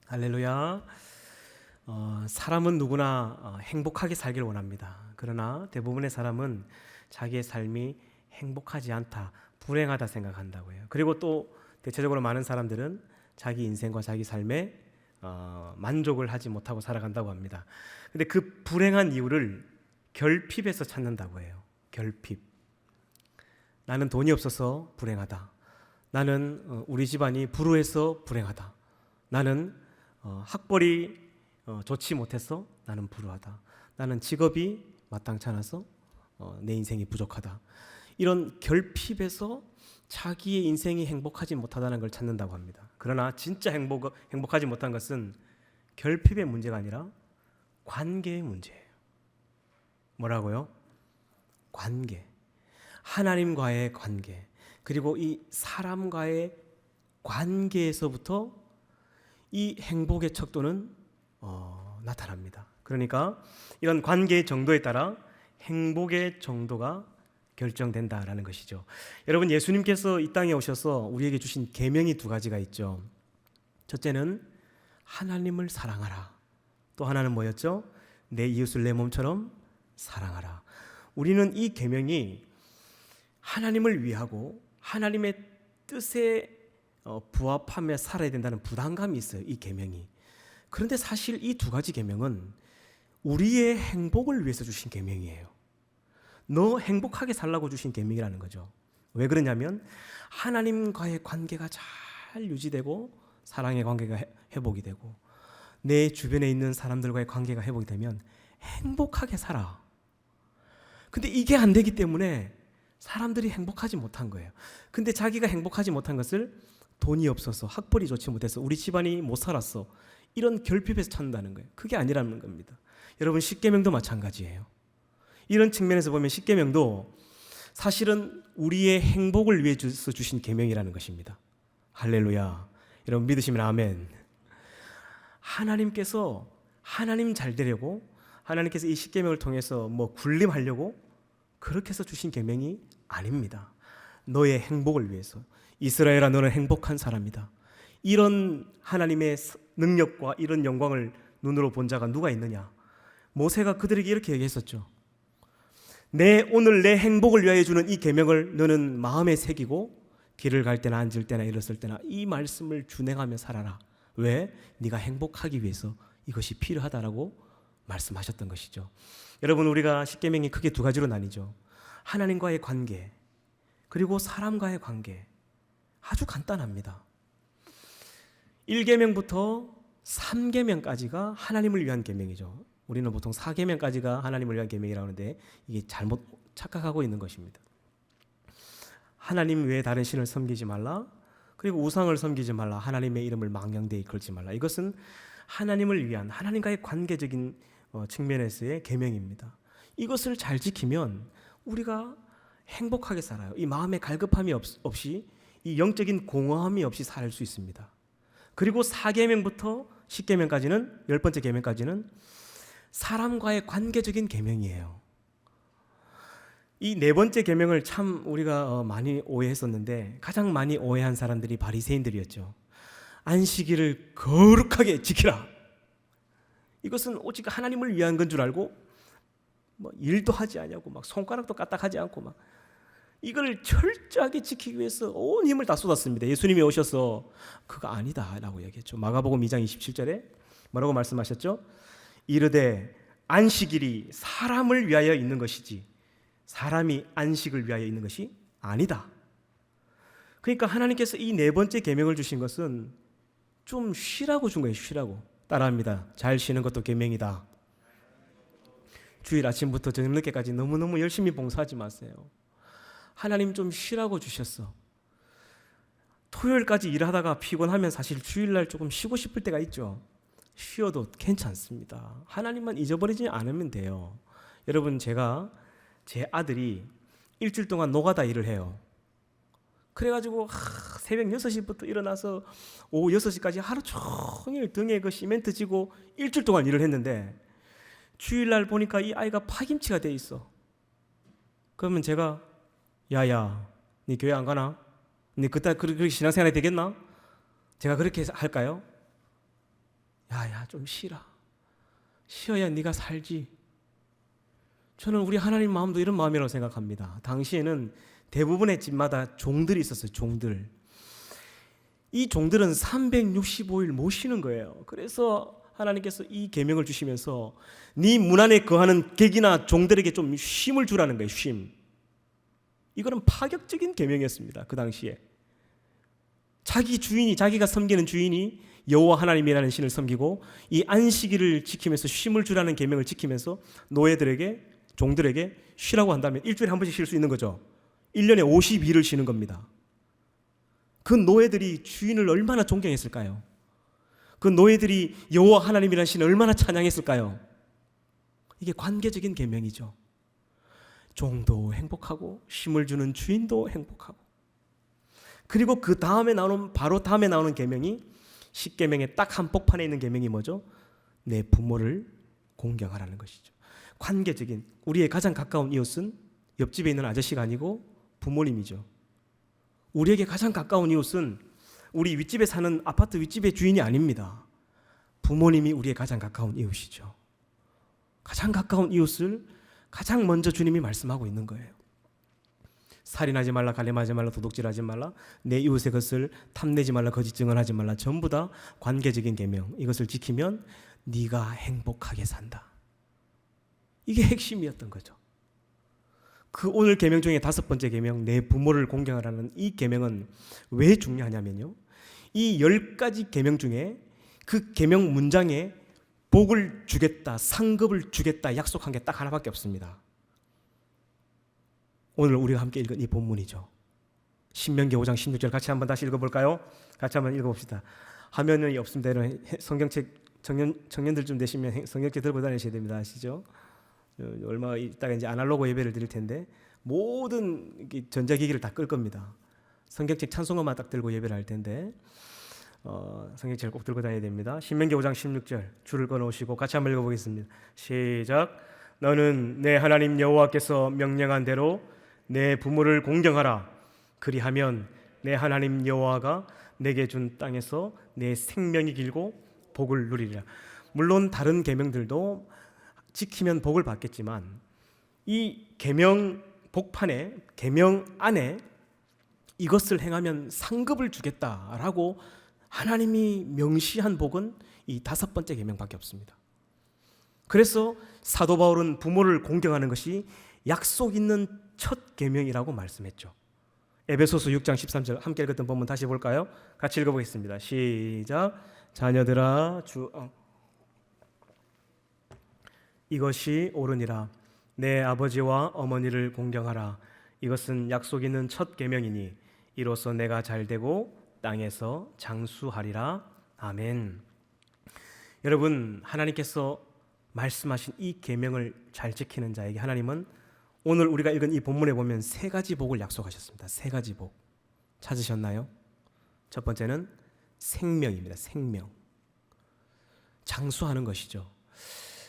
할렐루야. 사람은 누구나 행복하게 살기를 원합니다. 그러나 대부분의 사람은 자기의 삶이 행복하지 않다, 불행하다 생각한다고 해요. 그리고 또 대체적으로 많은 사람들은 자기 인생과 자기 삶에 만족을 하지 못하고 살아간다고 합니다. 근데 그 불행한 이유를 결핍에서 찾는다고 해요. 결핍. 나는 돈이 없어서 불행하다. 나는 우리 집안이 불우해서 불행하다. 나는 학벌이 좋지 못해서 나는 불우하다. 나는 직업이 마땅치 않아서 내 인생이 부족하다. 이런 결핍에서 자기의 인생이 행복하지 못하다는 걸 찾는다고 합니다. 그러나 진짜 행복하지 못한 것은 결핍의 문제가 아니라 관계의 문제예요. 뭐라고요? 관계. 하나님과의 관계. 그리고 이 사람과의 관계에서부터 이 행복의 척도는 나타납니다. 그러니까 이런 관계의 정도에 따라 행복의 정도가 결정된다라는 것이죠. 여러분, 예수님께서 이 땅에 오셔서 우리에게 주신 계명이 두 가지가 있죠. 첫째는 하나님을 사랑하라. 또 하나는 뭐였죠? 내 이웃을 내 몸처럼 사랑하라. 우리는 이 계명이 하나님을 위하고 하나님의 뜻에 부합하며 살아야 된다는 부담감이 있어요. 이 계명이. 그런데 사실 이 두 가지 계명은 우리의 행복을 위해서 주신 계명이에요. 너 행복하게 살라고 주신 계명이라는 거죠. 왜 그러냐면 하나님과의 관계가 잘 유지되고 사랑의 관계가 회복이 되고 내 주변에 있는 사람들과의 관계가 회복이 되면 행복하게 살아. 근데 이게 안 되기 때문에 사람들이 행복하지 못한 거예요. 근데 자기가 행복하지 못한 것을 돈이 없어서, 학벌이 좋지 못해서, 우리 집안이 못 살았어, 이런 결핍에서 찾는다는 거예요. 그게 아니라는 겁니다. 여러분, 십계명도 마찬가지예요. 이런 측면에서 보면 십계명도 사실은 우리의 행복을 위해서 주신 계명이라는 것입니다. 할렐루야. 여러분 믿으시면 아멘. 하나님께서 하나님 잘 되려고, 하나님께서 이 십계명을 통해서 뭐 군림하려고 그렇게 해서 주신 계명이 아닙니다. 너의 행복을 위해서. 이스라엘아, 너는 행복한 사람이다. 이런 하나님의 능력과 이런 영광을 눈으로 본 자가 누가 있느냐? 모세가 그들에게 이렇게 얘기했었죠. 오늘 내 행복을 위하여 주는 이 계명을 너는 마음에 새기고 길을 갈 때나 앉을 때나 일었을 때나 이 말씀을 준행하며 살아라. 왜? 네가 행복하기 위해서 이것이 필요하다라고 말씀하셨던 것이죠. 여러분, 우리가 십계명이 크게 두 가지로 나뉘죠. 하나님과의 관계, 그리고 사람과의 관계. 아주 간단합니다. 1계명부터 3계명까지가 하나님을 위한 계명이죠. 우리는 보통 4계명까지가 하나님을 위한 계명이라고 하는데 이게 잘못 착각하고 있는 것입니다. 하나님 외에 다른 신을 섬기지 말라. 그리고 우상을 섬기지 말라. 하나님의 이름을 망령되이 걸지 말라. 이것은 하나님을 위한, 하나님과의 관계적인 측면에서의 계명입니다. 이것을 잘 지키면 우리가 행복하게 살아요. 이 마음의 갈급함이 없이, 이 영적인 공허함이 없이 살 수 있습니다. 그리고 4계명부터 10계명까지는, 10번째 계명까지는 사람과의 관계적인 계명이에요. 이 네 번째 계명을 참 우리가 많이 오해했었는데 가장 많이 오해한 사람들이 바리새인들이었죠. 안식일을 거룩하게 지키라. 이것은 오직 하나님을 위한 건 줄 알고 뭐 일도 하지 않냐고, 막 손가락도 까딱하지 않고 막 이걸 철저하게 지키기 위해서 온 힘을 다 쏟았습니다. 예수님이 오셔서 그거 아니다라고 얘기했죠. 마가복음 2장 27절에 뭐라고 말씀하셨죠? 이르되 안식일이 사람을 위하여 있는 것이지 사람이 안식을 위하여 있는 것이 아니다. 그러니까 하나님께서 이 네 번째 계명을 주신 것은 좀 쉬라고 준 거예요. 쉬라고. 따라합니다. 잘 쉬는 것도 계명이다. 주일 아침부터 저녁 늦게까지 너무너무 열심히 봉사하지 마세요. 하나님 좀 쉬라고 주셨어. 토요일까지 일하다가 피곤하면 사실 주일날 조금 쉬고 싶을 때가 있죠. 쉬어도 괜찮습니다. 하나님만 잊어버리지 않으면 돼요. 여러분, 제 아들이 일주일 동안 노가다 일을 해요. 그래가지고 새벽 6시부터 일어나서 오후 6시까지 하루 종일 등에 그 시멘트 지고 일주일 동안 일을 했는데 주일날 보니까 이 아이가 파김치가 돼 있어. 그러면 제가 야야, 네 교회 안 가나? 네 그렇게 신앙생활이 되겠나? 제가 그렇게 할까요? 야야 좀 쉬어야 네가 살지. 저는 우리 하나님 마음도 이런 마음이라고 생각합니다. 당시에는 대부분의 집마다 종들이 있었어요. 종들. 이 종들은 365일 못 쉬는 거예요. 그래서 하나님께서 이 계명을 주시면서 네 문 안에 거하는 객이나 종들에게 좀 쉼을 주라는 거예요. 쉼. 이거는 파격적인 계명이었습니다. 그 당시에. 자기가 섬기는 주인이 여호와 하나님이라는 신을 섬기고 이 안식일을 지키면서 쉼을 주라는 계명을 지키면서 종들에게 쉬라고 한다면 일주일에 한 번씩 쉴 수 있는 거죠. 1년에 52일을 쉬는 겁니다. 그 노예들이 주인을 얼마나 존경했을까요? 그 노예들이 여호와 하나님이라는 신을 얼마나 찬양했을까요? 이게 관계적인 계명이죠. 종도 행복하고 쉼을 주는 주인도 행복하고. 그리고 바로 다음에 나오는 계명이 십계명의 딱 한복판에 있는 계명이 뭐죠? 내 부모를 공경하라는 것이죠. 관계적인, 우리의 가장 가까운 이웃은 옆집에 있는 아저씨가 아니고 부모님이죠. 우리에게 가장 가까운 이웃은 우리 윗집에 사는 아파트 윗집의 주인이 아닙니다. 부모님이 우리의 가장 가까운 이웃이죠. 가장 가까운 이웃을 가장 먼저 주님이 말씀하고 있는 거예요. 살인하지 말라, 간음하지 말라, 도둑질하지 말라, 내 이웃의 것을 탐내지 말라, 거짓 증언하지 말라. 전부 다 관계적인 계명. 이것을 지키면 네가 행복하게 산다. 이게 핵심이었던 거죠. 그 오늘 계명 중에 5번째 계명, 내 부모를 공경하라는 이 계명은 왜 중요하냐면요, 이 10가지 계명 중에 그 계명 문장에 복을 주겠다, 상급을 주겠다 약속한 게 딱 하나밖에 없습니다. 오늘 우리가 함께 읽은 이 본문이죠. 신명기 5장 16절 같이 한번 다시 읽어볼까요? 같이 한번 읽어봅시다. 화면이 없습니다. 성경책 청년들 좀 되시면 성경책 들고 다니셔야 됩니다. 아시죠? 얼마 있다가 이제 아날로그 예배를 드릴 텐데 모든 전자기기를 다 끌 겁니다. 성경책 찬송가만 딱 들고 예배를 할 텐데 성경책을 꼭 들고 다녀야 됩니다. 신명기 5장 16절 줄을 꺼놓으시고 같이 한번 읽어보겠습니다. 시작. 너는 내 하나님 여호와께서 명령한 대로 내 부모를 공경하라. 그리하면 내 하나님 여호와가 내게 준 땅에서 내 생명이 길고 복을 누리리라. 물론 다른 계명들도 지키면 복을 받겠지만 이 계명 복판에, 계명 안에 이것을 행하면 상급을 주겠다라고 하나님이 명시한 복은 이 5번째 계명밖에 없습니다. 그래서 사도 바울은 부모를 공경하는 것이 약속 있는 첫 계명이라고 말씀했죠. 에베소서 6장 13절 함께 읽었던 본문 다시 볼까요? 같이 읽어보겠습니다. 시작. 자녀들아 이것이 옳으니라. 내 아버지와 어머니를 공경하라. 이것은 약속 있는 첫 계명이니 이로써 내가 잘되고 땅에서 장수하리라. 아멘. 여러분, 하나님께서 말씀하신 이 계명을 잘 지키는 자에게 하나님은 오늘 우리가 읽은 이 본문에 보면 3가지 복을 약속하셨습니다. 3가지 복 찾으셨나요? 첫 번째는 생명입니다. 생명. 장수하는 것이죠.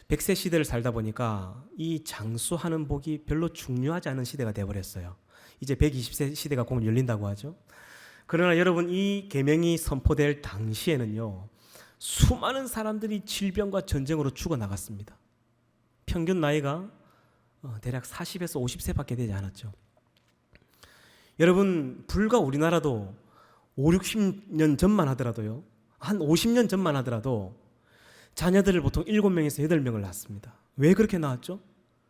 100세 시대를 살다 보니까 이 장수하는 복이 별로 중요하지 않은 시대가 되어버렸어요. 이제 120세 시대가 곧 열린다고 하죠. 그러나 여러분, 이 계명이 선포될 당시에는요, 수많은 사람들이 질병과 전쟁으로 죽어나갔습니다. 평균 나이가 대략 40에서 50세밖에 되지 않았죠. 여러분, 불과 우리나라도 5, 60년 전만 하더라도요, 한 50년 전만 하더라도 자녀들을 보통 7명에서 8명을 낳았습니다. 왜 그렇게 낳았죠?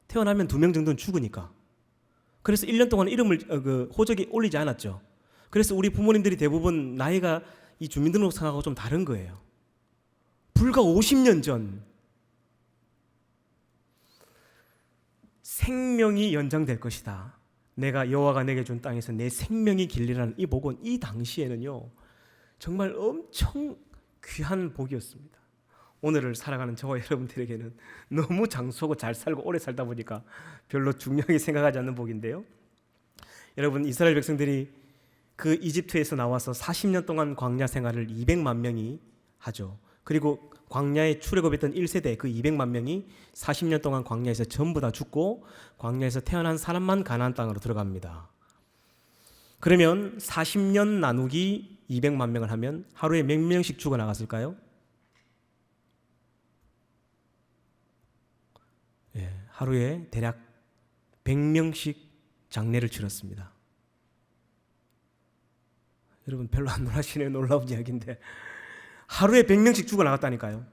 태어나면 2명 정도는 죽으니까. 그래서 1년 동안 호적이 올리지 않았죠. 그래서 우리 부모님들이 대부분 나이가 이 주민등록상하고 좀 다른 거예요. 불과 50년 전 생명이 연장될 것이다. 내가 여호와가 내게 준 땅에서 내 생명이 길리라는 이 복은 이 당시에는요, 정말 엄청 귀한 복이었습니다. 오늘을 살아가는 저와 여러분들에게는 너무 장수하고 잘 살고 오래 살다 보니까 별로 중요하게 생각하지 않는 복인데요. 여러분, 이스라엘 백성들이 그 이집트에서 나와서 40년 동안 광야 생활을 200만 명이 하죠. 그리고 광야에 출애굽했던 1세대 그 200만 명이 40년 동안 광야에서 전부 다 죽고 광야에서 태어난 사람만 가나안 땅으로 들어갑니다. 그러면 40년 나누기 200만 명을 하면 하루에 몇 명씩 죽어나갔을까요? 하루에 대략 100명씩 장례를 치렀습니다. 여러분 별로 안 놀라시네요. 놀라운 이야기인데 하루에 100명씩 죽어나갔다니까요.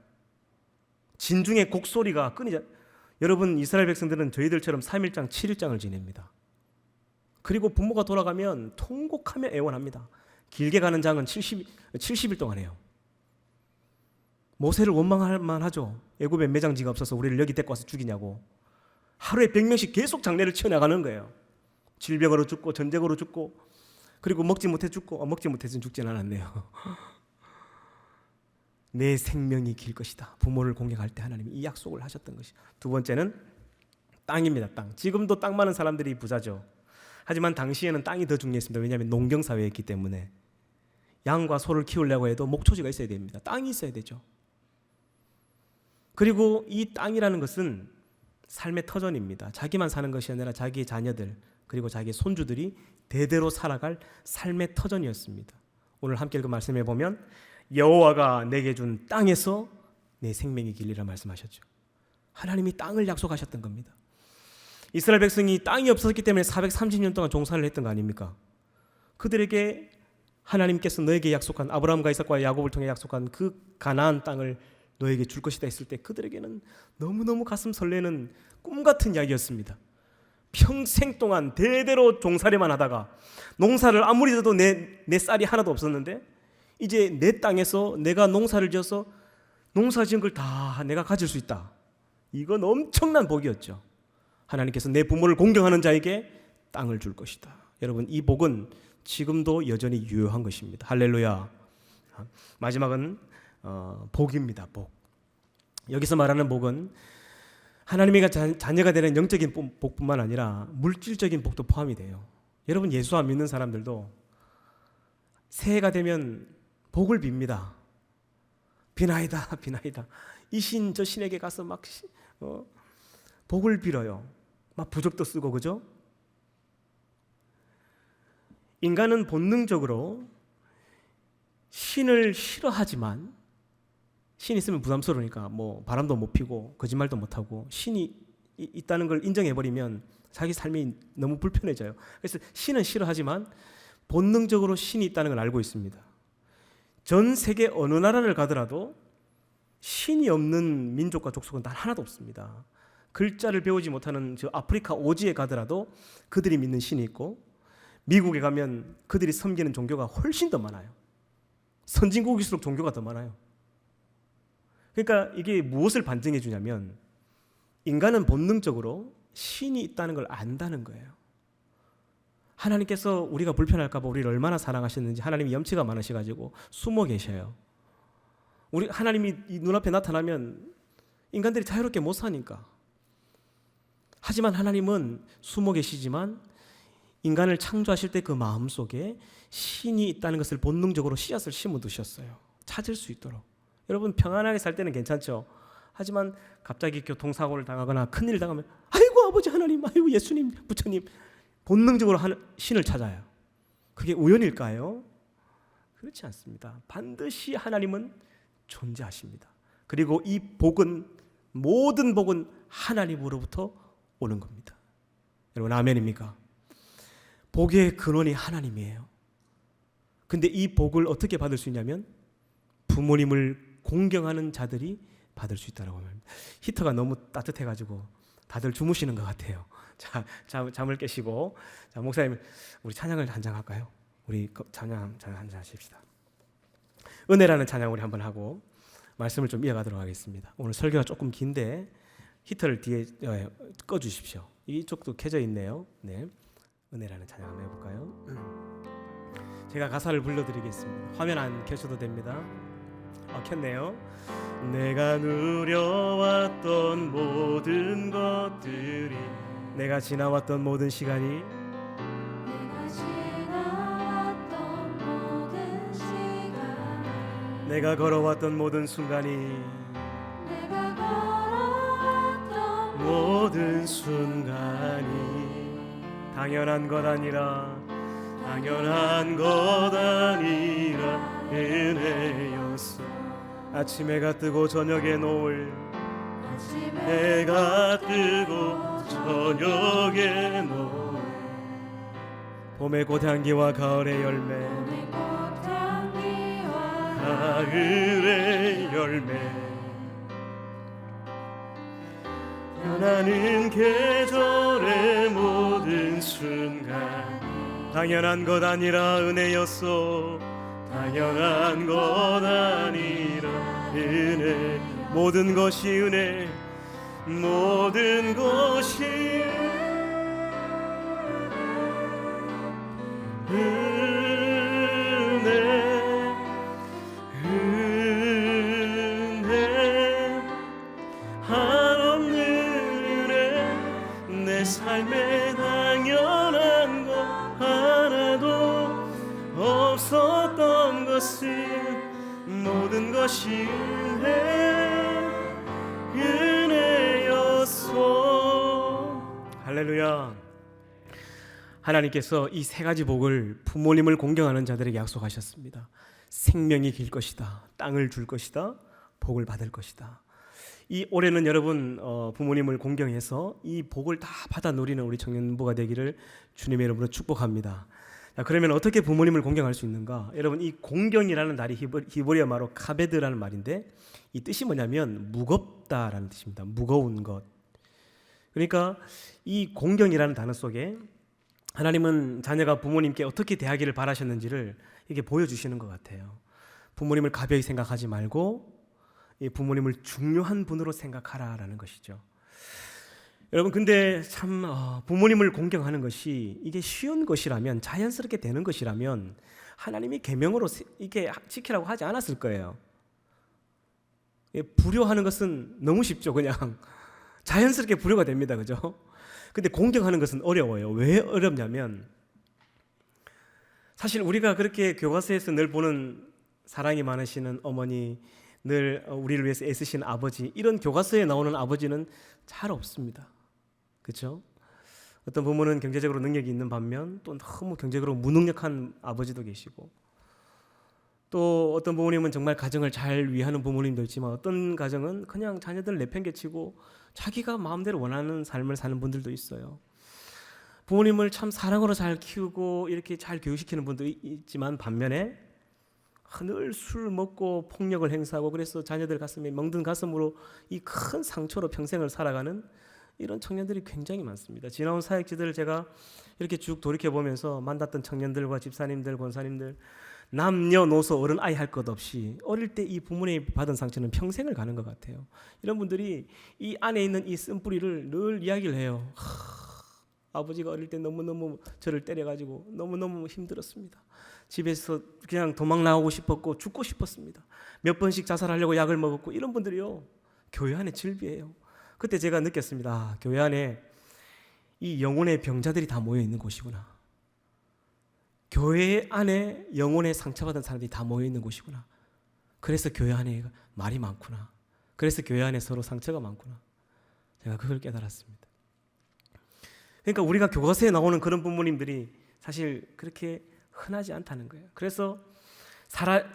진중의 곡소리가 끊이지. 여러분 이스라엘 백성들은 저희들처럼 3일장 7일장을 지냅니다. 그리고 부모가 돌아가면 통곡하며 애원합니다. 길게 가는 장은 70일 동안 해요. 모세를 원망할 만하죠. 애굽에 매장지가 없어서 우리를 여기 데리고 와서 죽이냐고. 하루에 100명씩 계속 장례를 치러나가는 거예요. 질병으로 죽고 전쟁으로 죽고, 그리고 먹지 못해 죽고. 먹지 못해서 죽진 않았네요. 내 생명이 길 것이다. 부모를 공경할 때 하나님이 이 약속을 하셨던 것이. 두 번째는 땅입니다. 땅. 지금도 땅 많은 사람들이 부자죠. 하지만 당시에는 땅이 더 중요했습니다. 왜냐하면 농경사회였기 때문에 양과 소를 키우려고 해도 목초지가 있어야 됩니다. 땅이 있어야 되죠. 그리고 이 땅이라는 것은 삶의 터전입니다. 자기만 사는 것이 아니라 자기의 자녀들 그리고 자기의 손주들이 대대로 살아갈 삶의 터전이었습니다. 오늘 함께 읽은 말씀에 보면 여호와가 내게 준 땅에서 내 생명이 길리라 말씀하셨죠. 하나님이 땅을 약속하셨던 겁니다. 이스라엘 백성이 땅이 없었기 때문에 430년 동안 종살이를 했던 거 아닙니까? 그들에게 하나님께서 너에게 약속한 아브라함과 이삭과 야곱을 통해 약속한 그 가나안 땅을 너에게 줄 것이다 했을 때 그들에게는 너무너무 가슴 설레는 꿈 같은 이야기였습니다. 평생 동안 대대로 종살이만 하다가 농사를 아무리 져도 내 쌀이 하나도 없었는데 이제 내 땅에서 내가 농사를 지어서 농사 지은 걸 다 내가 가질 수 있다. 이건 엄청난 복이었죠. 하나님께서 내 부모를 공경하는 자에게 땅을 줄 것이다. 여러분 이 복은 지금도 여전히 유효한 것입니다. 할렐루야. 마지막은 복입니다. 복. 여기서 말하는 복은 하나님의 자녀가 되는 영적인 복뿐만 아니라 물질적인 복도 포함이 돼요. 여러분 예수 안 믿는 사람들도 새해가 되면 복을 빕니다. 비나이다 비나이다. 이 신 저 신에게 가서 막 복을 빌어요. 막 부적도 쓰고 그죠? 인간은 본능적으로 신을 싫어하지만 신 있으면 부담스러우니까 뭐 바람도 못 피고 거짓말도 못 하고 신이 있다는 걸 인정해버리면 자기 삶이 너무 불편해져요. 그래서 신은 싫어하지만 본능적으로 신이 있다는 걸 알고 있습니다. 전 세계 어느 나라를 가더라도 신이 없는 민족과 족속은 단 하나도 없습니다. 글자를 배우지 못하는 저 아프리카 오지에 가더라도 그들이 믿는 신이 있고 미국에 가면 그들이 섬기는 종교가 훨씬 더 많아요. 선진국일수록 종교가 더 많아요. 그러니까 이게 무엇을 반증해 주냐면 인간은 본능적으로 신이 있다는 걸 안다는 거예요. 하나님께서 우리가 불편할까 봐 우리를 얼마나 사랑하셨는지 하나님이 염치가 많으셔가지고 숨어 계셔요. 우리 하나님이 이 눈앞에 나타나면 인간들이 자유롭게 못 사니까. 하지만 하나님은 숨어 계시지만 인간을 창조하실 때 그 마음속에 신이 있다는 것을 본능적으로 씨앗을 심어 두셨어요. 찾을 수 있도록. 여러분 평안하게 살 때는 괜찮죠. 하지만 갑자기 교통사고를 당하거나 큰일을 당하면 아이고 아버지 하나님, 아이고 예수님, 부처님 본능적으로 신을 찾아요. 그게 우연일까요? 그렇지 않습니다. 반드시 하나님은 존재하십니다. 그리고 이 복은 모든 복은 하나님으로부터 오는 겁니다. 여러분 아멘입니까? 복의 근원이 하나님이에요. 근데 이 복을 어떻게 받을 수 있냐면 부모님을 공경하는 자들이 받을 수 있다고 합니다. 히터가 너무 따뜻해가지고 다들 주무시는 것 같아요. 자, 잠을 깨시고 자, 목사님 우리 찬양을 한 장 할까요? 우리 찬양 한 장 하십시다. 은혜라는 찬양 우리 한번 하고 말씀을 좀 이어가도록 하겠습니다. 오늘 설교가 조금 긴데 히터를 뒤에 꺼주십시오. 이쪽도 켜져 있네요. 네, 은혜라는 찬양 한번 해볼까요? 제가 가사를 불러드리겠습니다. 화면 안 켜셔도 됩니다. 켰네요. 내가 누려왔던 모든 것들이 내가 지나왔던 모든 시간이 내가 걸어왔던 모든 순간이 모든 순간이 당연한 것 아니라 은혜였어. 아침 해가 뜨고 저녁에 노을 해가 뜨고 저녁에 노래 봄의 꽃향기와 가을의 열매 가을의 열매 변하는 계절의 모든 순간 당연한 것 아니라 은혜였소 당연한 것 아니라 은혜 모든 것이 은혜 모든 것이 은혜 은혜 한없는 은혜 내 삶에 당연한 것 하나도 없었던 것은 모든 것이 은혜였소. 할렐루야. 하나님께서 이 세 가지 복을 부모님을 공경하는 자들에게 약속하셨습니다. 생명이 길 것이다, 땅을 줄 것이다, 복을 받을 것이다. 이 올해는 여러분 부모님을 공경해서 이 복을 다 받아 누리는 우리 청년부가 되기를 주님의 이름으로 축복합니다. 자, 그러면 어떻게 부모님을 공경할 수 있는가? 여러분 이 공경이라는 말이 히브리어 말로 카베드라는 말인데 이 뜻이 뭐냐면 무겁다라는 뜻입니다. 무거운 것. 그러니까 이 공경이라는 단어 속에 하나님은 자녀가 부모님께 어떻게 대하기를 바라셨는지를 이렇게 보여주시는 것 같아요. 부모님을 가벼이 생각하지 말고 이 부모님을 중요한 분으로 생각하라라는 것이죠. 여러분 근데 참 부모님을 공경하는 것이 이게 쉬운 것이라면 자연스럽게 되는 것이라면 하나님이 계명으로 이렇게 지키라고 하지 않았을 거예요. 불효하는 것은 너무 쉽죠. 그냥 자연스럽게 불효가 됩니다. 그죠? 근데 공경하는 것은 어려워요. 왜 어렵냐면 사실 우리가 그렇게 교과서에서 늘 보는 사랑이 많으시는 어머니, 늘 우리를 위해서 애쓰시는 아버지, 이런 교과서에 나오는 아버지는 잘 없습니다. 그렇죠? 어떤 부모는 경제적으로 능력이 있는 반면 또 너무 경제적으로 무능력한 아버지도 계시고, 또 어떤 부모님은 정말 가정을 잘 위하는 부모님도 있지만 어떤 가정은 그냥 자녀들 내팽개치고 자기가 마음대로 원하는 삶을 사는 분들도 있어요. 부모님을 참 사랑으로 잘 키우고 이렇게 잘 교육시키는 분도 있지만 반면에 늘 술 먹고 폭력을 행사하고 그래서 자녀들 가슴에 멍든 가슴으로 이 큰 상처로 평생을 살아가는 이런 청년들이 굉장히 많습니다. 지나온 사역지들을 제가 이렇게 쭉 돌이켜보면서 만났던 청년들과 집사님들, 권사님들, 남녀노소 어른 아이 할 것 없이 어릴 때 이 부모님이 받은 상처는 평생을 가는 것 같아요. 이런 분들이 이 안에 있는 이 쓴뿌리를 늘 이야기를 해요. 아버지가 어릴 때 너무너무 저를 때려가지고 너무너무 힘들었습니다. 집에서 그냥 도망 나오고 싶었고 죽고 싶었습니다. 몇 번씩 자살하려고 약을 먹었고, 이런 분들이요 교회 안에 질비해요. 그때 제가 느꼈습니다. 교회 안에 이 영혼의 병자들이 다 모여 있는 곳이구나. 교회 안에 영혼의 상처받은 사람들이 다 모여 있는 곳이구나. 그래서 교회 안에 말이 많구나. 그래서 교회 안에 서로 상처가 많구나. 제가 그걸 깨달았습니다. 그러니까 우리가 교과서에 나오는 그런 부모님들이 사실 그렇게 흔하지 않다는 거예요. 그래서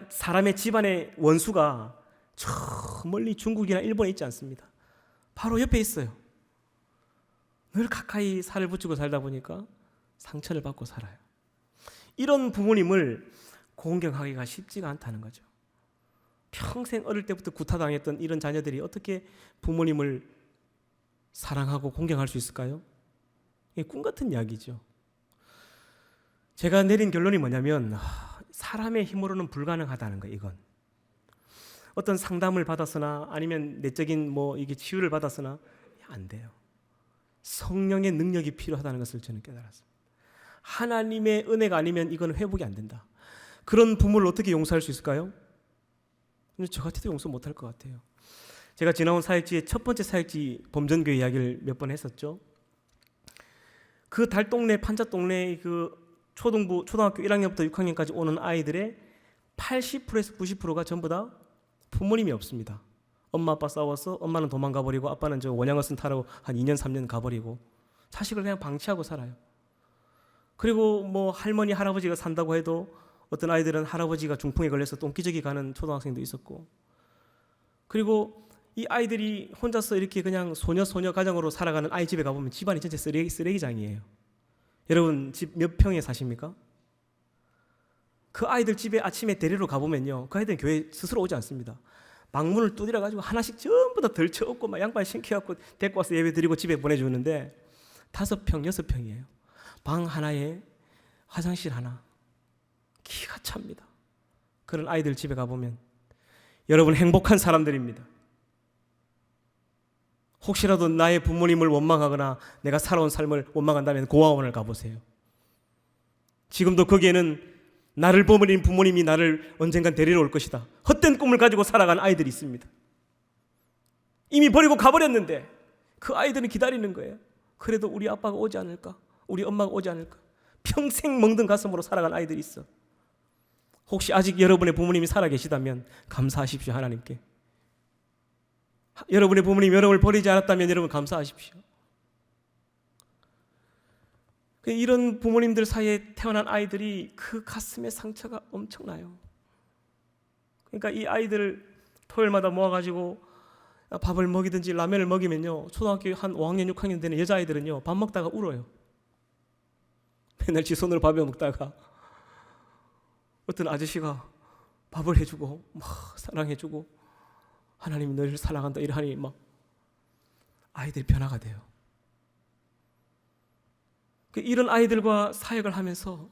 사람의 집안의 원수가 저 멀리 중국이나 일본에 있지 않습니다. 바로 옆에 있어요. 늘 가까이 살을 붙이고 살다 보니까 상처를 받고 살아요. 이런 부모님을 공경하기가 쉽지가 않다는 거죠. 평생 어릴 때부터 구타당했던 이런 자녀들이 어떻게 부모님을 사랑하고 공경할 수 있을까요? 이게 꿈 같은 이야기죠. 제가 내린 결론이 뭐냐면 사람의 힘으로는 불가능하다는 거예요. 이건 어떤 상담을 받았으나 아니면 내적인 이게 치유를 받았으나 안 돼요. 성령의 능력이 필요하다는 것을 저는 깨달았습니다. 하나님의 은혜가 아니면 이건 회복이 안 된다. 그런 부모를 어떻게 용서할 수 있을까요? 저 같아도 용서 못할 것 같아요. 제가 지나온 사역지의 첫 번째 사역지 범전교회 이야기를 몇 번 했었죠. 그 달동네 판자동네 그 초등학교 1학년부터 6학년까지 오는 아이들의 80%에서 90%가 전부 다 부모님이 없습니다. 엄마 아빠 싸워서 엄마는 도망가 버리고 아빠는 저 원양어선 타러 한 2년 3년 가버리고 자식을 그냥 방치하고 살아요. 그리고 할머니 할아버지가 산다고 해도 어떤 아이들은 할아버지가 중풍에 걸려서 똥기저귀 가는 초등학생도 있었고, 그리고 이 아이들이 혼자서 이렇게 그냥 소녀 가정으로 살아가는 아이 집에 가보면 집안이 전체 쓰레기장이에요. 여러분 집 몇 평에 사십니까? 그 아이들 집에 아침에 데리러 가보면요, 그 아이들은 교회 스스로 오지 않습니다. 방문을 두드려 가지고 하나씩 전부 다 덜쳐엎고 막 양발 신겨갖고 데리고 와서 예배 드리고 집에 보내주는데 5평, 6평이에요. 방 하나에 화장실 하나. 기가 찹니다. 그런 아이들 집에 가보면 여러분 행복한 사람들입니다. 혹시라도 나의 부모님을 원망하거나 내가 살아온 삶을 원망한다면 고아원을 가보세요. 지금도 거기에는 나를 버린 부모님이 나를 언젠간 데리러 올 것이다, 헛된 꿈을 가지고 살아간 아이들이 있습니다. 이미 버리고 가버렸는데 그 아이들은 기다리는 거예요. 그래도 우리 아빠가 오지 않을까? 우리 엄마가 오지 않을까? 평생 멍든 가슴으로 살아간 아이들이 있어. 혹시 아직 여러분의 부모님이 살아계시다면 감사하십시오. 하나님께. 여러분의 부모님이 여러분을 버리지 않았다면 여러분 감사하십시오. 이런 부모님들 사이에 태어난 아이들이 그 가슴의 상처가 엄청나요. 그러니까 이 아이들 토요일마다 모아가지고 밥을 먹이든지 라면을 먹이면요, 초등학교 한 5학년 6학년 되는 여자아이들은요 밥 먹다가 울어요. 맨날 지 손으로 밥을 먹다가 어떤 아저씨가 밥을 해주고 막 사랑해주고 하나님이 너를 사랑한다 이러하니 막 아이들이 변화가 돼요. 이런 아이들과 사역을 하면서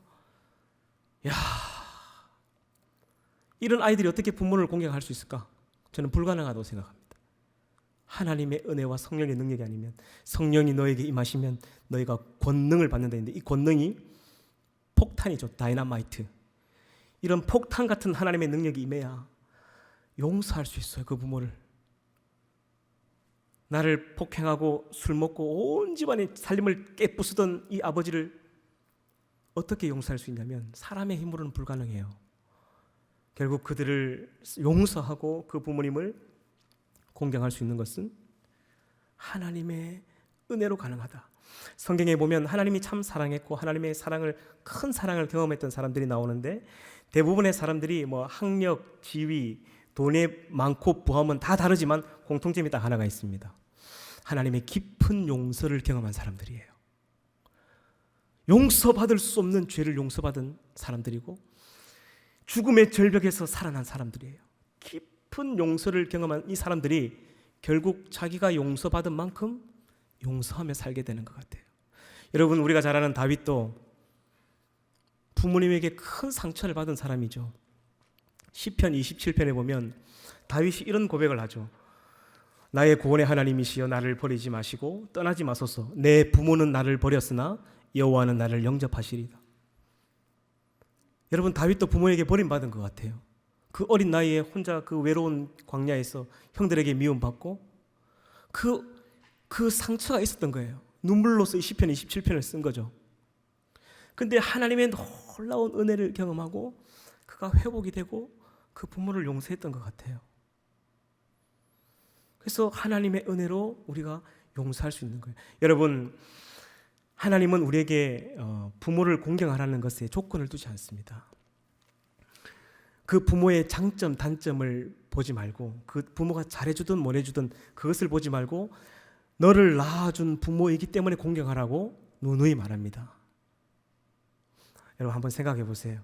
이런 아이들이 어떻게 부모를 공경할 수 있을까? 저는 불가능하다고 생각합니다. 하나님의 은혜와 성령의 능력이 아니면, 성령이 너에게 임하시면 너희가 권능을 받는다 했는데, 이 권능이 폭탄이죠. 다이너마이트. 이런 폭탄 같은 하나님의 능력이 임해야 용서할 수 있어요. 그 부모를. 나를 폭행하고 술 먹고 온 집안의 살림을 깨부수던 이 아버지를 어떻게 용서할 수 있냐면 사람의 힘으로는 불가능해요. 결국 그들을 용서하고 그 부모님을 공경할 수 있는 것은 하나님의 은혜로 가능하다. 성경에 보면 하나님이 참 사랑했고 하나님의 사랑을, 큰 사랑을 경험했던 사람들이 나오는데, 대부분의 사람들이 뭐 학력, 지위, 돈이 많고 부함은 다 다르지만 공통점이 딱 하나가 있습니다. 하나님의 깊은 용서를 경험한 사람들이에요. 용서받을 수 없는 죄를 용서받은 사람들이고 죽음의 절벽에서 살아난 사람들이에요. 깊은 용서를 경험한 이 사람들이 결국 자기가 용서받은 만큼 용서하며 살게 되는 것 같아요. 여러분, 우리가 잘 아는 다윗도 부모님에게 큰 상처를 받은 사람이죠. 시편 27편에 보면 다윗이 이런 고백을 하죠. 나의 구원의 하나님이시여 나를 버리지 마시고 떠나지 마소서. 내 부모는 나를 버렸으나 여호와는 나를 영접하시리다. 여러분, 다윗도 부모에게 버림받은 것 같아요. 그 어린 나이에 혼자 그 외로운 광야에서 형들에게 미움받고 그 상처가 있었던 거예요. 눈물로서 이 시편 27편을 쓴 거죠. 근데 하나님의 놀라운 은혜를 경험하고 그가 회복이 되고 그 부모를 용서했던 것 같아요. 그래서 하나님의 은혜로 우리가 용서할 수 있는 거예요. 여러분, 하나님은 우리에게 부모를 공경하라는 것에 조건을 두지 않습니다. 그 부모의 장점, 단점을 보지 말고, 그 부모가 잘해주든 못 해주든 그것을 보지 말고 너를 낳아준 부모이기 때문에 공경하라고 누누이 말합니다. 여러분 한번 생각해 보세요.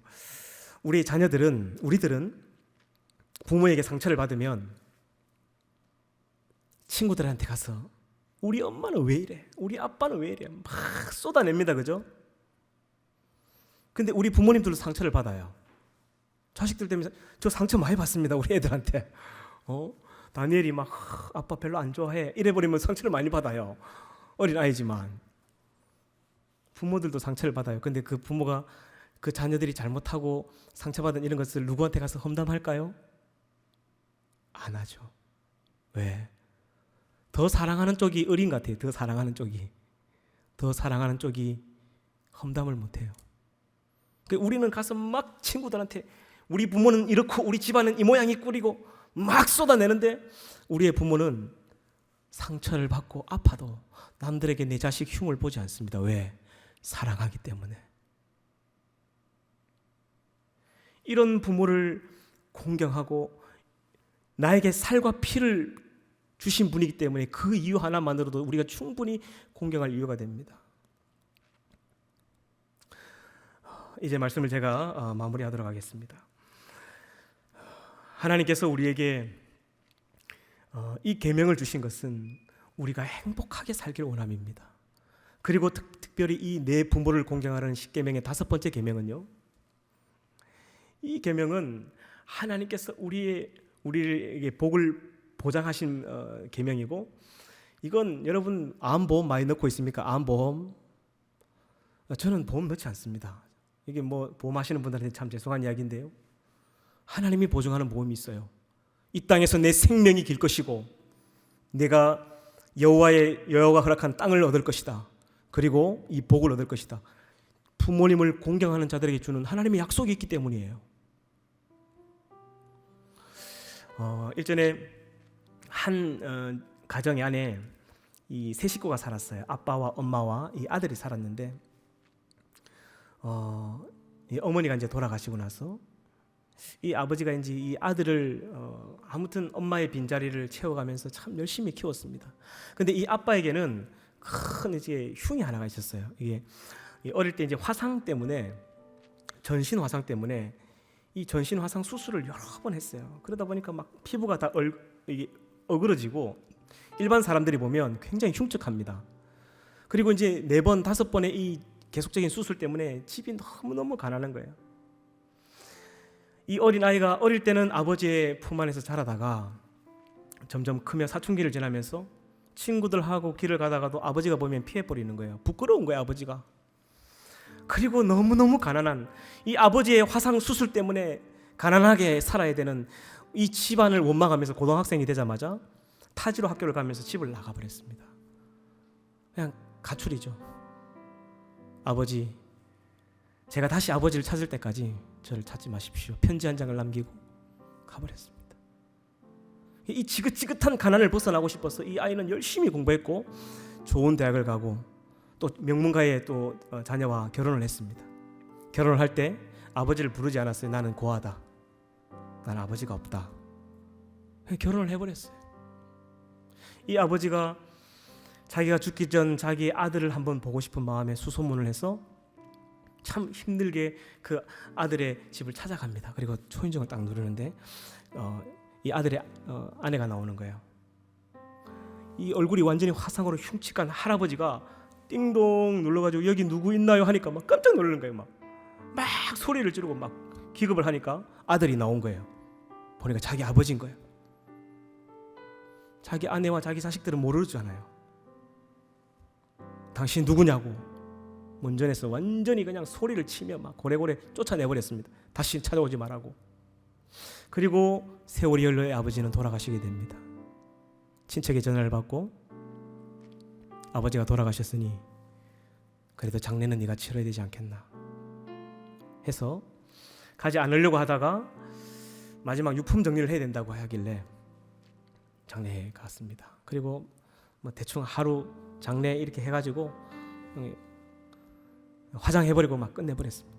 우리들은 부모에게 상처를 받으면 친구들한테 가서 우리 엄마는 왜 이래? 우리 아빠는 왜 이래? 막 쏟아냅니다. 그죠? 근데 우리 부모님들도 상처를 받아요. 자식들 때문에 저 상처 많이 받습니다. 우리 애들한테. 다니엘이 막 아빠 별로 안 좋아해 이래버리면 상처를 많이 받아요. 어린아이지만 부모들도 상처를 받아요. 근데 그 부모가 그 자녀들이 잘못하고 상처받은 이런 것을 누구한테 가서 험담할까요? 안 하죠. 왜? 더 사랑하는 쪽이 어린 것 같아요. 더 사랑하는 쪽이 험담을 못해요. 우리는 가서 막 친구들한테 우리 부모는 이렇고 우리 집안은 이 모양이 꿀이고 막 쏟아내는데 우리의 부모는 상처를 받고 아파도 남들에게 내 자식 흉을 보지 않습니다. 왜? 사랑하기 때문에. 이런 부모를 공경하고 나에게 살과 피를 주신 분이기 때문에 그 이유 하나만으로도 우리가 충분히 공경할 이유가 됩니다. 이제 말씀을 제가 마무리하도록 하겠습니다. 하나님께서 우리에게 이 계명을 주신 것은 우리가 행복하게 살기를 원함입니다. 그리고 특별히 이 내 부모를 공경하라는 10계명의 5번째 계명은요, 이 계명은 하나님께서 우리에게 복을 보장하신 계명이고, 이건 여러분 암보험 많이 넣고 있습니까? 암보험. 저는 보험 넣지 않습니다. 이게 뭐 보험하시는 분들한테 참 죄송한 이야기인데요, 하나님이 보증하는 보험이 있어요. 이 땅에서 내 생명이 길 것이고 내가 여호와가 허락한 땅을 얻을 것이다. 그리고 이 복을 얻을 것이다. 부모님을 공경하는 자들에게 주는 하나님의 약속이 있기 때문이에요. 일전에 한 가정의 안에 이 세 식구가 살았어요. 아빠와 엄마와 이 아들이 살았는데, 이 어머니가 이제 돌아가시고 나서 이 아버지가 이제 이 아들을 아무튼 엄마의 빈자리를 채워가면서 참 열심히 키웠습니다. 근데 이 아빠에게는 큰 이제 흉이 하나가 있었어요. 이게 어릴 때 이제 화상 때문에, 전신 화상 때문에 이 전신 화상 수술을 여러 번 했어요. 그러다 보니까 막 피부가 다 이게 어그러지고 일반 사람들이 보면 굉장히 흉측합니다. 그리고 이제 4번, 5번의 이 계속적인 수술 때문에 집이 너무너무 가난한 거예요. 이 어린 아이가 어릴 때는 아버지의 품 안에서 자라다가 점점 크며 사춘기를 지나면서 친구들하고 길을 가다가도 아버지가 보면 피해버리는 거예요. 부끄러운 거예요, 아버지가. 그리고 너무너무 가난한 이 아버지의 화상 수술 때문에 가난하게 살아야 되는 이 집안을 원망하면서 고등학생이 되자마자 타지로 학교를 가면서 집을 나가버렸습니다. 그냥 가출이죠. 아버지, 제가 다시 아버지를 찾을 때까지 저를 찾지 마십시오. 편지 한 장을 남기고 가버렸습니다. 이 지긋지긋한 가난을 벗어나고 싶어서 이 아이는 열심히 공부했고 좋은 대학을 가고 또 명문가의 또 자녀와 결혼을 했습니다. 결혼을 할 때 아버지를 부르지 않았어요. 나는 고아다. 나는 아버지가 없다. 결혼을 해버렸어요. 이 아버지가 자기가 죽기 전 자기 아들을 한번 보고 싶은 마음에 수소문을 해서 참 힘들게 그 아들의 집을 찾아갑니다. 그리고 초인종을 딱 누르는데 이 아들의 아내가 나오는 거예요. 이 얼굴이 완전히 화상으로 흉측한 할아버지가 띵동 눌러가지고 여기 누구 있나요 하니까 막 깜짝 놀라는 거예요. 막 소리를 지르고 막 기겁을 하니까 아들이 나온 거예요. 보니까 자기 아버지인 거예요. 자기 아내와 자기 자식들은 모르잖아요. 당신 누구냐고 문전에서 완전히 그냥 소리를 치며 막 고래고래 쫓아내버렸습니다. 다시 찾아오지 말라고. 그리고 세월이 흘러 아버지는 돌아가시게 됩니다. 친척의 전화를 받고 아버지가 돌아가셨으니 그래도 장례는 네가 치러야 되지 않겠나 해서 가지 않으려고 하다가 마지막 유품 정리를 해야 된다고 하길래 장례에 갔습니다. 그리고 뭐 대충 하루 장례 이렇게 해가지고 화장해버리고 막 끝내버렸습니다.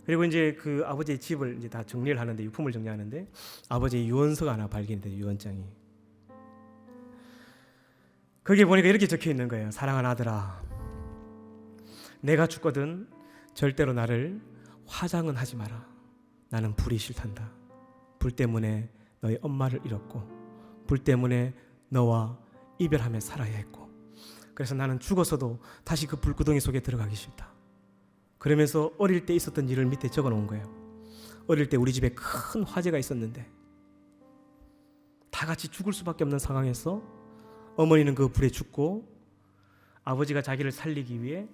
그리고 이제 그 아버지의 집을 이제 다 정리를 하는데, 유품을 정리하는데 아버지의 유언서가 하나 발견이 돼요. 유언장이. 거기에 보니까 이렇게 적혀 있는 거예요. 사랑하는 아들아, 내가 죽거든 절대로 나를 화장은 하지 마라. 나는 불이 싫단다. 불 때문에 너의 엄마를 잃었고 불 때문에 너와 이별하며 살아야 했고, 그래서 나는 죽어서도 다시 그 불구덩이 속에 들어가기 싫다. 그러면서 어릴 때 있었던 일을 밑에 적어 놓은 거예요. 어릴 때 우리 집에 큰 화재가 있었는데 다 같이 죽을 수밖에 없는 상황에서 어머니는 그 불에 죽고 아버지가 자기를 살리기 위해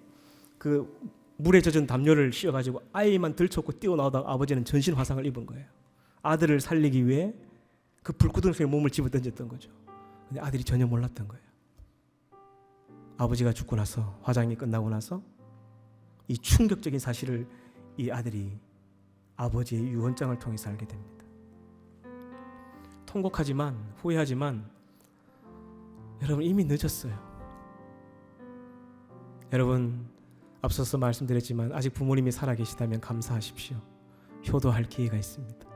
그 물에 젖은 담요를 씌워가지고 아이만 들쳤고 뛰어나오다가 아버지는 전신 화상을 입은 거예요. 아들을 살리기 위해 그 불구덩이 속에 몸을 집어던졌던 거죠. 근데 아들이 전혀 몰랐던 거예요. 아버지가 죽고 나서, 화장이 끝나고 나서 이 충격적인 사실을 이 아들이 아버지의 유언장을 통해서 알게 됩니다. 통곡하지만, 후회하지만 여러분 이미 늦었어요. 여러분 앞서서 말씀드렸지만 아직 부모님이 살아계시다면 감사하십시오. 효도할 기회가 있습니다.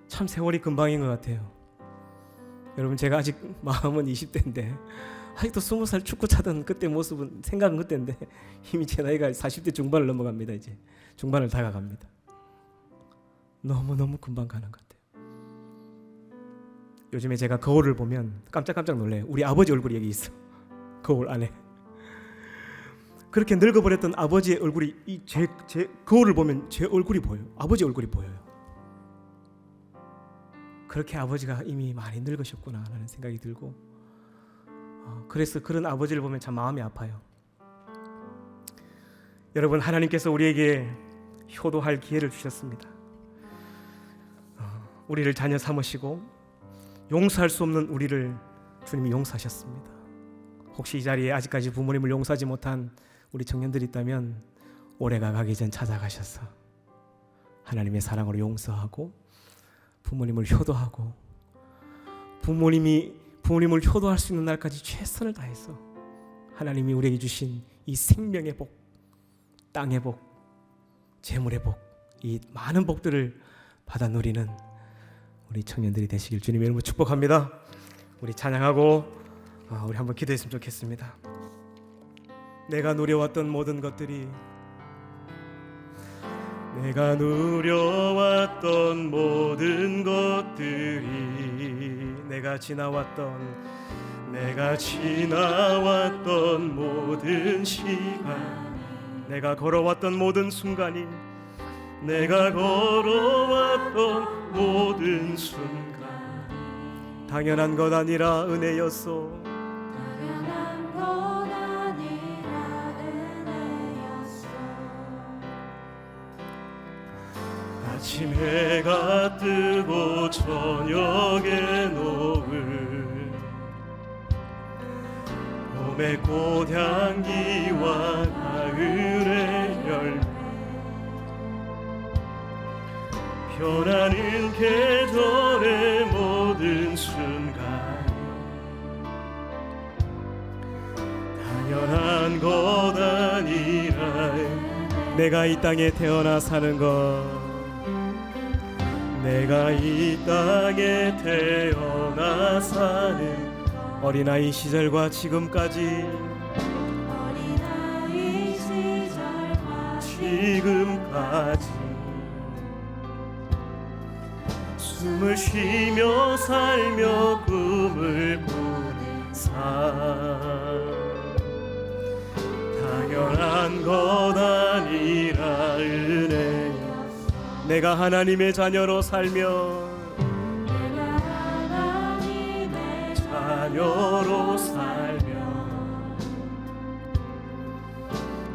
참 세월이 금방인 것 같아요. 여러분, 제가 아직 마음은 20대인데 아직도 20살 축구 차던 그때 모습은, 생각은 그때인데 이미 제 나이가 40대 중반을 넘어갑니다. 이제 중반을 다가갑니다. 너무너무 금방 가는 것 같아요. 요즘에 제가 거울을 보면 깜짝깜짝 놀래요. 우리 아버지 얼굴이 여기 있어, 거울 안에. 그렇게 늙어버렸던 아버지의 얼굴이 제 거울을 보면 제 얼굴이 보여요. 아버지 얼굴이 보여요. 그렇게 아버지가 이미 많이 늙으셨구나 라는 생각이 들고, 그래서 그런 아버지를 보면 참 마음이 아파요. 여러분, 하나님께서 우리에게 효도할 기회를 주셨습니다. 우리를 자녀 삼으시고 용서할 수 없는 우리를 주님이 용서하셨습니다. 혹시 이 자리에 아직까지 부모님을 용서하지 못한 우리 청년들이 있다면 올해가 가기 전 찾아가셔서 하나님의 사랑으로 용서하고 부모님을 효도하고, 부모님을 효도할 수 있는 날까지 최선을 다해서 하나님이 우리에게 주신 이 생명의 복, 땅의 복, 재물의 복, 이 많은 복들을 받아 누리는 우리 청년들이 되시길 주님의 이름으로 축복합니다. 우리 찬양하고 우리 한번 기도했으면 좋겠습니다. 내가 누려왔던 모든 것들이, 내가 누려왔던 모든 것들이, 내가 지나왔던 모든 시간, 내가 걸어왔던 모든 순간이, 내가 걸어왔던 모든 순간, 당연한 것 아니라 은혜였소. 아침 해가 뜨고 저녁에 노을, 봄의 꽃향기와 가을의 열매, 변하는 계절의 모든 순간, 당연한 것 아니라 내가 이 땅에 태어나 사는 것, 내가 이 땅에 태어나 사는 어린아이 시절과 지금까지, 숨을 쉬며 살며 꿈을 꾸는 삶, 당연한 것 아니라 은혜. 내가 하나님의 자녀로 살며,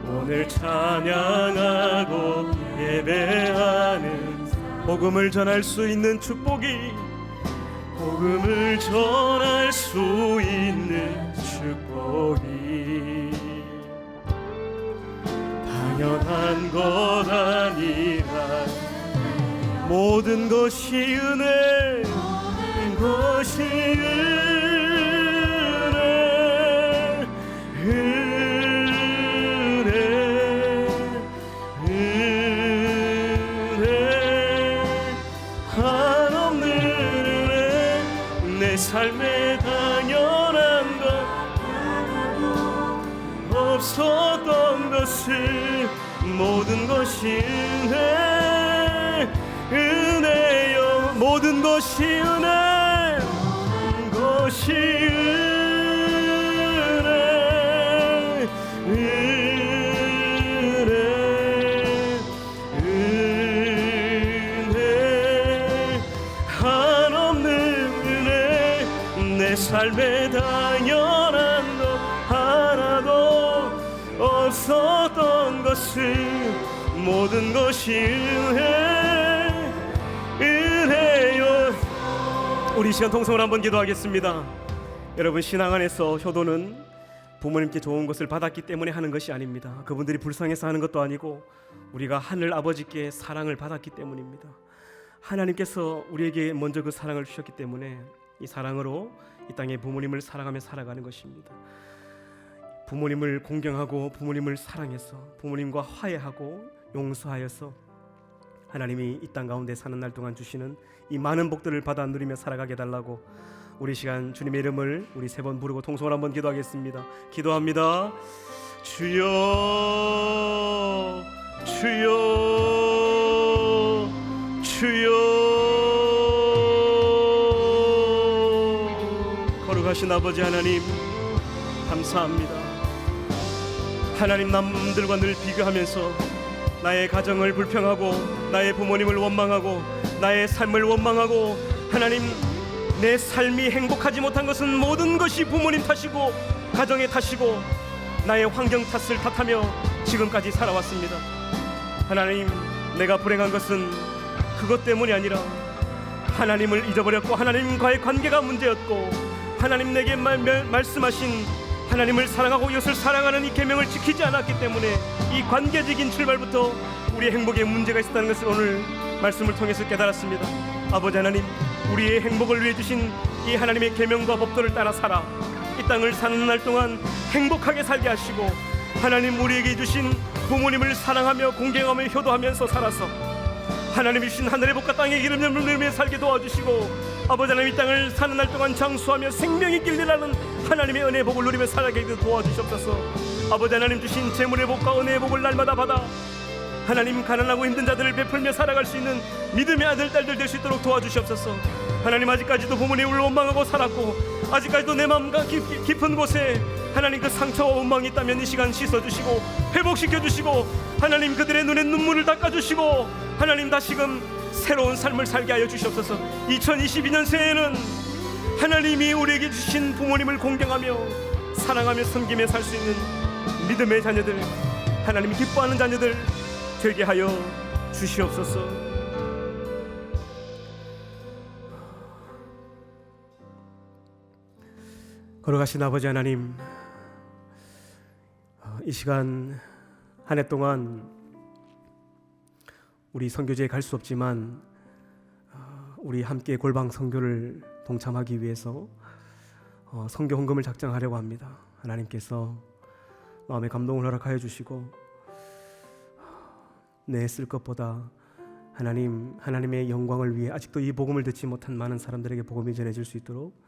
오늘 찬양하고 예배하는 복음을 전할 수 있는 축복이, 복음을 전할 수 있는 축복이 당연한 것 아니라 모든 것이 은혜, 모든 것이 삶에 당연한 것, 없었던 것을 모든 것이 은혜요. 모든 것이 은혜, 모든 것이 삶에 당연한 것 하나도 없었던 것을 모든 것이 은혜요. 우리 시간 통성을 한번 기도하겠습니다. 여러분, 신앙 안에서 효도는 부모님께 좋은 것을 받았기 때문에 하는 것이 아닙니다. 그분들이 불쌍해서 하는 것도 아니고 우리가 하늘 아버지께 사랑을 받았기 때문입니다. 하나님께서 우리에게 먼저 그 사랑을 주셨기 때문에 이 사랑으로 이 땅에 부모님을 사랑하며 살아가는 것입니다. 부모님을 공경하고 부모님을 사랑해서 부모님과 화해하고 용서하여서 하나님이 이 땅 가운데 사는 날 동안 주시는 이 많은 복들을 받아 누리며 살아가게 해달라고 우리 시간 주님의 이름을 우리 3번 부르고 통성을 한번 기도하겠습니다. 기도합니다. 주여 주여 주여. 거룩하신 아버지 하나님 감사합니다. 하나님, 남들과 늘 비교하면서 나의 가정을 불평하고 나의 부모님을 원망하고 나의 삶을 원망하고, 하나님, 내 삶이 행복하지 못한 것은 모든 것이 부모님 탓이고 가정의 탓이고 나의 환경 탓을 탓하며 지금까지 살아왔습니다. 하나님, 내가 불행한 것은 그것 때문이 아니라 하나님을 잊어버렸고 하나님과의 관계가 문제였고, 하나님 내게 말씀하신 하나님을 사랑하고 이웃을 사랑하는 이 계명을 지키지 않았기 때문에 이 관계적인 출발부터 우리의 행복에 문제가 있었다는 것을 오늘 말씀을 통해서 깨달았습니다. 아버지 하나님, 우리의 행복을 위해 주신 이 하나님의 계명과 법도를 따라 살아 이 땅을 사는 날 동안 행복하게 살게 하시고, 하나님 우리에게 주신 부모님을 사랑하며 공경하며 효도하면서 살아서 하나님이 주신 하늘의 복과 땅의 기름 누리며 살게 도와주시고, 아버지 하나님, 이 땅을 사는 날 동안 장수하며 생명의 길이라는 하나님의 은혜의 복을 누리며 살아가게 도와주시옵소서. 아버지 하나님 주신 재물의 복과 은혜의 복을 날마다 받아 하나님, 가난하고 힘든 자들을 베풀며 살아갈 수 있는 믿음의 아들 딸들 될 수 있도록 도와주시옵소서. 하나님, 아직까지도 부모님을 원망하고 살았고 아직까지도 내 마음 깊은 곳에 하나님 그 상처와 원망이 있다면 이 시간 씻어주시고 회복시켜주시고, 하나님 그들의 눈에 눈물을 닦아주시고, 하나님 다시금 새로운 삶을 살게 하여 주시옵소서. 2022년 새해에는 하나님이 우리에게 주신 부모님을 공경하며 사랑하며 섬기며 살 수 있는 믿음의 자녀들, 하나님이 기뻐하는 자녀들 되게 하여 주시옵소서. 걸어가신 아버지 하나님, 이 시간 한 해 동안 우리 선교제에 갈 수 없지만 우리 함께 골방 선교를 동참하기 위해서 선교 헌금을 작정하려고 합니다. 하나님께서 마음의 감동을 허락하여 주시고, 내 쓸 것보다 하나님의 영광을 위해 아직도 이 복음을 듣지 못한 많은 사람들에게 복음이 전해질 수 있도록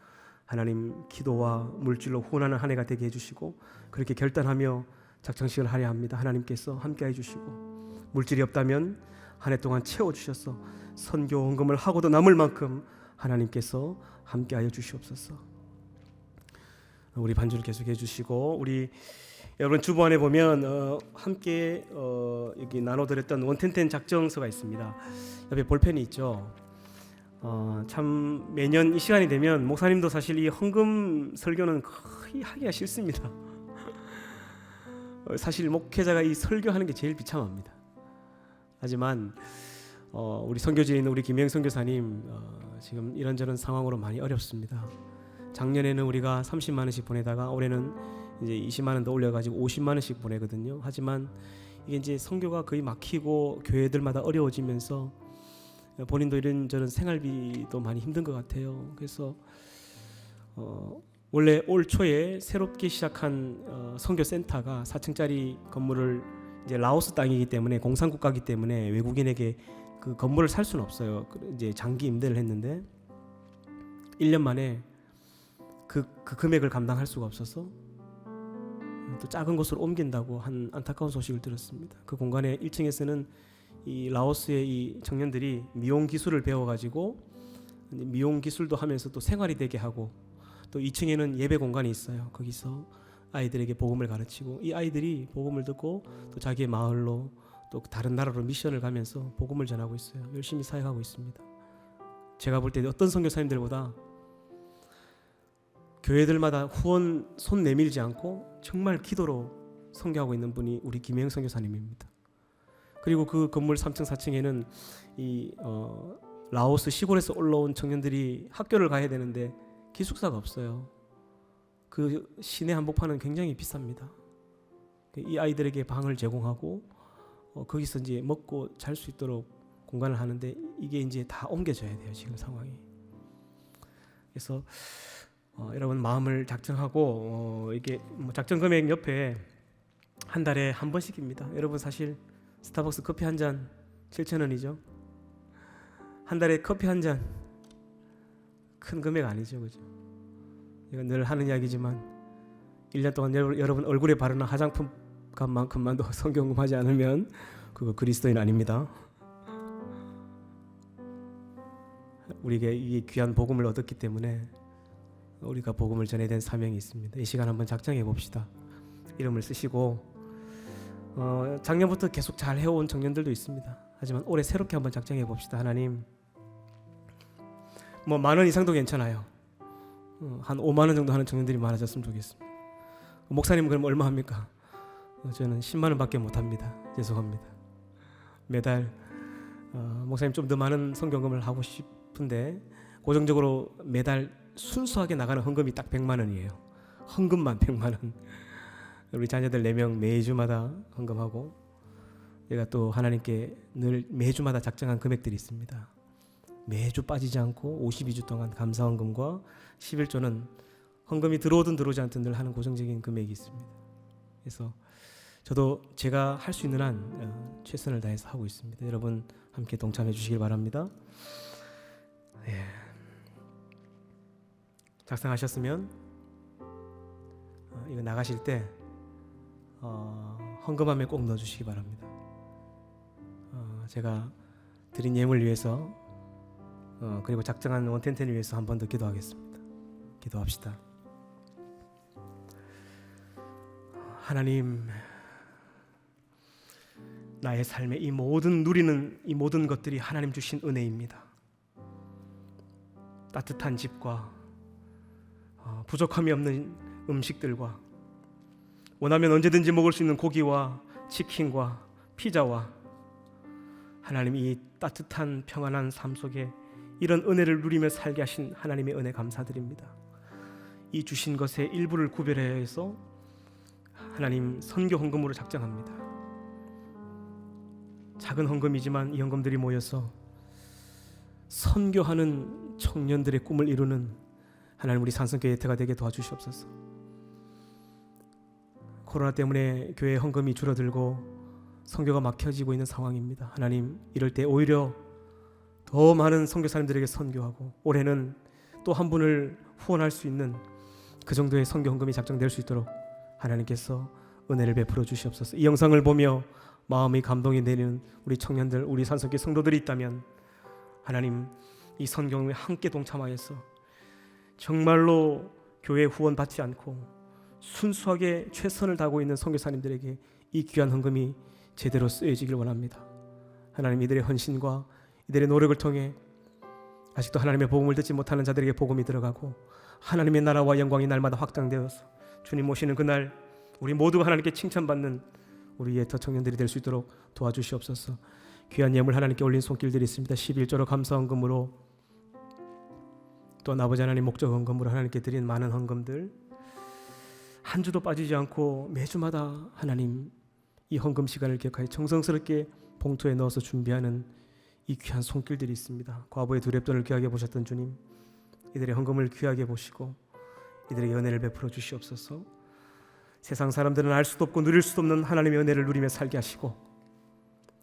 하나님 기도와 물질로 후원하는 한 해가 되게 해주시고, 그렇게 결단하며 작정식을 하려 합니다. 하나님께서 함께 해주시고, 물질이 없다면 한 해 동안 채워주셔서 선교 헌금을 하고도 남을 만큼 하나님께서 함께하여 주시옵소서. 우리 반주를 계속해 주시고, 우리 여러분 주보 안에 보면 함께 여기 나눠드렸던 원텐텐 작정서가 있습니다. 옆에 볼펜이 있죠. 참 매년 이 시간이 되면 목사님도 사실 이 헌금 설교는 거의 하기가 싫습니다. 사실 목회자가 이 설교하는 게 제일 비참합니다. 하지만 우리 선교지에 있는 우리 김영 선교사님 지금 이런저런 상황으로 많이 어렵습니다. 작년에는 우리가 30만 원씩 보내다가 올해는 이제 20만 원 더 올려가지고 50만 원씩 보내거든요. 하지만 이게 이제 선교가 거의 막히고 교회들마다 어려워지면서 본인도 이런저런 생활비도 많이 힘든 것 같아요. 그래서 원래 올 초에 새롭게 시작한 선교센터가 4층짜리 건물을 이제 라오스 땅이기 때문에 공산국가이기 때문에 외국인에게 그 건물을 살 수는 없어요. 이제 장기 임대를 했는데 1년 만에 그 금액을 감당할 수가 없어서 또 작은 곳으로 옮긴다고 한 안타까운 소식을 들었습니다. 그 공간에 1층에서는 이 라오스의 이 청년들이 미용 기술을 배워가지고 미용 기술도 하면서 또 생활이 되게 하고, 또 2층에는 예배 공간이 있어요. 거기서 아이들에게 복음을 가르치고, 이 아이들이 복음을 듣고 또 자기의 마을로 또 다른 나라로 미션을 가면서 복음을 전하고 있어요. 열심히 사역하고 있습니다. 제가 볼 때 어떤 선교사님들보다 교회들마다 후원 손 내밀지 않고 정말 기도로 선교하고 있는 분이 우리 김혜영 선교사님입니다. 그리고 그 건물 3층 4층에는 이 라오스 시골에서 올라온 청년들이 학교를 가야 되는데 기숙사가 없어요. 그 시내 한복판은 굉장히 비쌉니다. 이 아이들에게 방을 제공하고 거기서 이제 먹고 잘 수 있도록 공간을 하는데 이게 이제 다 옮겨져야 돼요, 지금 상황이. 그래서 여러분 마음을 작정하고 이게 작정 금액 옆에 한 달에 한 번씩입니다. 여러분 사실 스타벅스 커피 한 잔 7,000원이죠. 한 달에 커피 한 잔 큰 금액 아니죠, 그죠? 이건 늘 하는 이야기지만 1년 동안 여러분 얼굴에 바르는 화장품 값만큼만도 성경금하지 않으면 그거 그리스도인 아닙니다. 우리에게 이 귀한 복음을 얻었기 때문에 우리가 복음을 전해야 되는 사명이 있습니다. 이 시간 한번 작정해 봅시다. 이름을 쓰시고 작년부터 계속 잘 해온 청년들도 있습니다. 하지만 올해 새롭게 한번 작정해 봅시다. 하나님, 뭐 10,000원 이상도 괜찮아요. 한 50,000원 정도 하는 청년들이 많아졌으면 좋겠습니다. 목사님 그럼 얼마 합니까? 저는 10만 원밖에 못 합니다. 죄송합니다. 매달 목사님 좀 더 많은 성경금을 하고 싶은데 고정적으로 매달 순수하게 나가는 헌금이 딱 100만 원이에요. 헌금만 100만 원. 우리 자녀들 4명 매주마다 헌금하고, 제가 또 하나님께 늘 매주마다 작정한 금액들이 있습니다. 매주 빠지지 않고 52주 동안 감사 헌금과 11조는 헌금이 들어오든 들어오지 않든 늘 하는 고정적인 금액이 있습니다. 그래서 저도 제가 할 수 있는 한 최선을 다해서 하고 있습니다. 여러분 함께 동참해 주시길 바랍니다. 예. 작성하셨으면 이거 나가실 때 헌금함에 꼭 넣어주시기 바랍니다. 제가 드린 예물 위해서 그리고 작정한 원텐텐을 위해서 한 번 더 기도하겠습니다. 기도합시다. 하나님, 나의 삶에 이 모든 누리는 이 모든 것들이 하나님 주신 은혜입니다. 따뜻한 집과 부족함이 없는 음식들과 원하면 언제든지 먹을 수 있는 고기와 치킨과 피자와 하나님, 이 따뜻한 평안한 삶 속에 이런 은혜를 누리며 살게 하신 하나님의 은혜 감사드립니다. 이 주신 것의 일부를 구별해서 하나님 선교 헌금으로 작정합니다. 작은 헌금이지만 이 헌금들이 모여서 선교하는 청년들의 꿈을 이루는 하나님, 우리 산성교회 예태가 되게 도와주시옵소서. 코로나 때문에 교회 헌금이 줄어들고 선교가 막혀지고 있는 상황입니다. 하나님, 이럴 때 오히려 더 많은 선교사님들에게 선교하고 올해는 또 한 분을 후원할 수 있는 그 정도의 선교 헌금이 작정될 수 있도록 하나님께서 은혜를 베풀어 주시옵소서. 이 영상을 보며 마음이 감동이 되는 우리 청년들, 우리 산성교회 성도들이 있다면 하나님, 이 선교에 함께 동참하여서 정말로 교회 후원 받지 않고 순수하게 최선을 다하고 있는 선교사님들에게 이 귀한 헌금이 제대로 쓰여지길 원합니다. 하나님, 이들의 헌신과 이들의 노력을 통해 아직도 하나님의 복음을 듣지 못하는 자들에게 복음이 들어가고 하나님의 나라와 영광이 날마다 확장되어서 주님 오시는 그날 우리 모두가 하나님께 칭찬받는 우리 예터 청년들이 될 수 있도록 도와주시옵소서. 귀한 예물 하나님께 올린 손길들이 있습니다. 11조로 감사 헌금으로, 또 아버지 하나님 목적 헌금으로 하나님께 드린 많은 헌금들, 한 주도 빠지지 않고 매주마다 하나님 이 헌금 시간을 기억하여 정성스럽게 봉투에 넣어서 준비하는 이 귀한 손길들이 있습니다. 과부의 두 랩돈을 귀하게 보셨던 주님, 이들의 헌금을 귀하게 보시고 이들에게 은혜를 베풀어 주시옵소서. 세상 사람들은 알 수도 없고 누릴 수도 없는 하나님의 은혜를 누리며 살게 하시고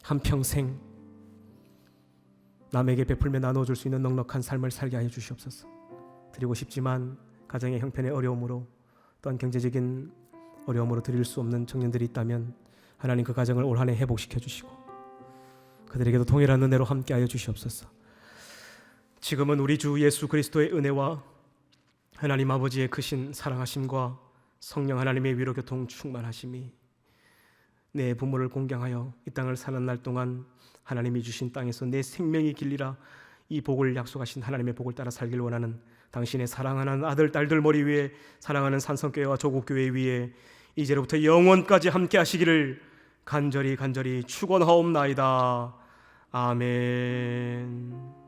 한평생 남에게 베풀며 나눠줄 수 있는 넉넉한 삶을 살게 하여 주시옵소서. 드리고 싶지만 가정의 형편의 어려움으로 또한 경제적인 어려움으로 드릴 수 없는 청년들이 있다면 하나님, 그 가정을 올 한 해 회복시켜 주시고 그들에게도 동일한 은혜로 함께하여 주시옵소서. 지금은 우리 주 예수 그리스도의 은혜와 하나님 아버지의 크신 사랑하심과 성령 하나님의 위로 교통 충만하심이 내 부모를 공경하여 이 땅을 사는 날 동안 하나님이 주신 땅에서 내 생명이 길리라 이 복을 약속하신 하나님의 복을 따라 살길 원하는 당신의 사랑하는 아들 딸들 머리 위에 사랑하는 산성교회와 조국교회 위에 이제로부터 영원까지 함께 하시기를 간절히 축원하옵나이다. 아멘.